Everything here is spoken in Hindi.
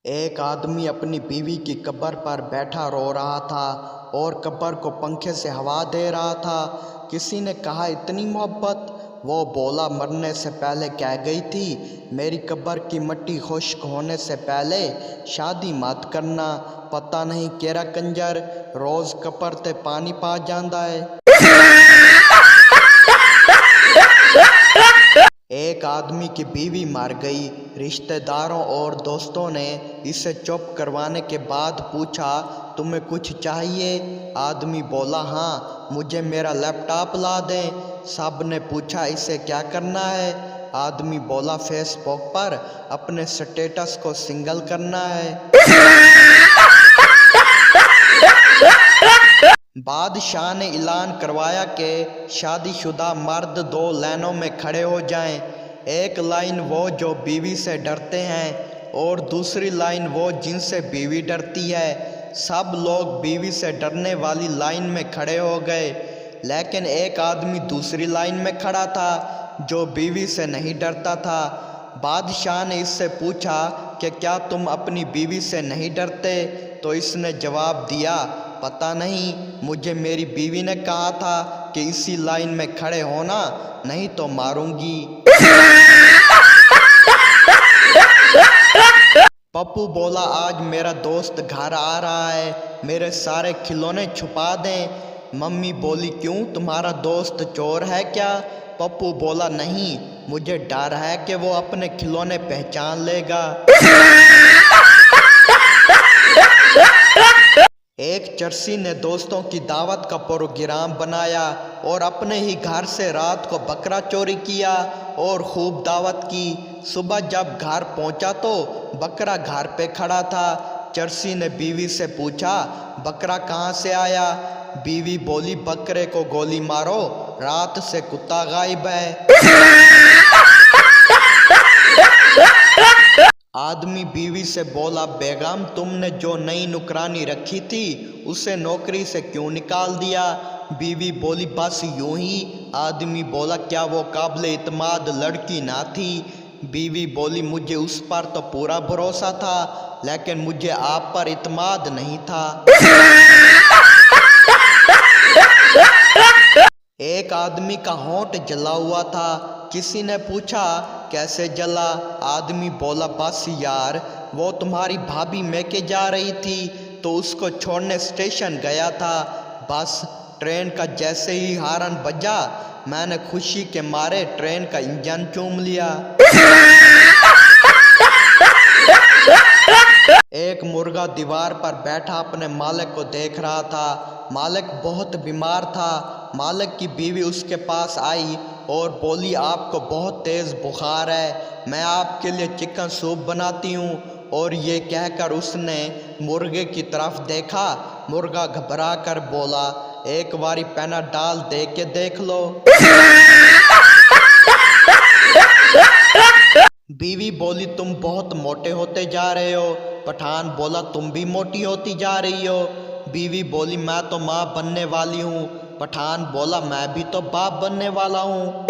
एक आदमी अपनी बीवी की कब्र पर बैठा रो रहा था और कब्र को पंखे से हवा दे रहा था। किसी ने कहा, इतनी मोहब्बत? वो बोला, मरने से पहले कह गई थी, मेरी कब्र की मिट्टी खुश्क होने से पहले शादी मत करना। पता नहीं केरा कंजर रोज़ कब्र ते पानी पा जांदा है। एक आदमी की बीवी मर गई। रिश्तेदारों और दोस्तों ने इसे चुप करवाने के बाद पूछा, तुम्हें कुछ चाहिए? आदमी बोला, हाँ, मुझे मेरा लैपटॉप ला दें। सब ने पूछा, इसे क्या करना है? आदमी बोला, फेसबुक पर अपने स्टेटस को सिंगल करना है। बादशाह ने ऐलान करवाया कि शादीशुदा मर्द 2 लाइनों में खड़े हो जाएं। एक लाइन वो जो बीवी से डरते हैं और दूसरी लाइन वो जिनसे बीवी डरती है। सब लोग बीवी से डरने वाली लाइन में खड़े हो गए, लेकिन एक आदमी दूसरी लाइन में खड़ा था जो बीवी से नहीं डरता था। बादशाह ने इससे पूछा कि क्या तुम अपनी बीवी से नहीं डरते? तो इसने जवाब दिया, पता नहीं, मुझे मेरी बीवी ने कहा था कि इसी लाइन में खड़े होना, नहीं तो मारूंगी। पप्पू बोला, आज मेरा दोस्त घर आ रहा है, मेरे सारे खिलौने छुपा दें। मम्मी बोली, क्यों, तुम्हारा दोस्त चोर है क्या? पप्पू बोला, नहीं, मुझे डर है कि वो अपने खिलौने पहचान लेगा। एक चरसी ने दोस्तों की दावत का प्रोग्राम बनाया और अपने ही घर से रात को बकरा चोरी किया और खूब दावत की। सुबह जब घर पहुंचा तो बकरा घर पे खड़ा था। चरसी ने बीवी से पूछा, बकरा कहाँ से आया? बीवी बोली, बकरे को गोली मारो, रात से कुत्ता गायब है। आदमी बीवी से बोला, बेगम, तुमने जो नई नौकरानी रखी थी उसे नौकरी से क्यों निकाल दिया? बीवी बोली, बस यूं ही। आदमी बोला, क्या वो काबिल इत्मीनान लड़की ना थी? बीवी बोली, मुझे उस पर तो पूरा भरोसा था, लेकिन मुझे आप पर इत्मीनान नहीं था। एक आदमी का होंठ जला हुआ था। किसी ने पूछा, कैसे जला? आदमी बोला, बस यार, वो तुम्हारी भाभी मैके जा रही थी तो उसको छोड़ने स्टेशन गया था। बस ट्रेन का जैसे ही हॉर्न बजा, मैंने खुशी के मारे ट्रेन का इंजन चूम लिया। एक मुर्गा दीवार पर बैठा अपने मालिक को देख रहा था। मालिक बहुत बीमार था। मालिक की बीवी उसके पास आई और बोली, आपको बहुत तेज़ बुखार है, मैं आपके लिए चिकन सूप बनाती हूँ। और ये कहकर उसने मुर्गे की तरफ देखा। मुर्गा घबरा कर बोला, एक बारी पैनाडॉल दे के देख लो। बीवी बोली, तुम बहुत मोटे होते जा रहे हो। पठान बोला, तुम भी मोटी होती जा रही हो। बीवी बोली, मैं तो माँ बनने वाली हूँ। पठान बोला, मैं भी तो बाप बनने वाला हूँ।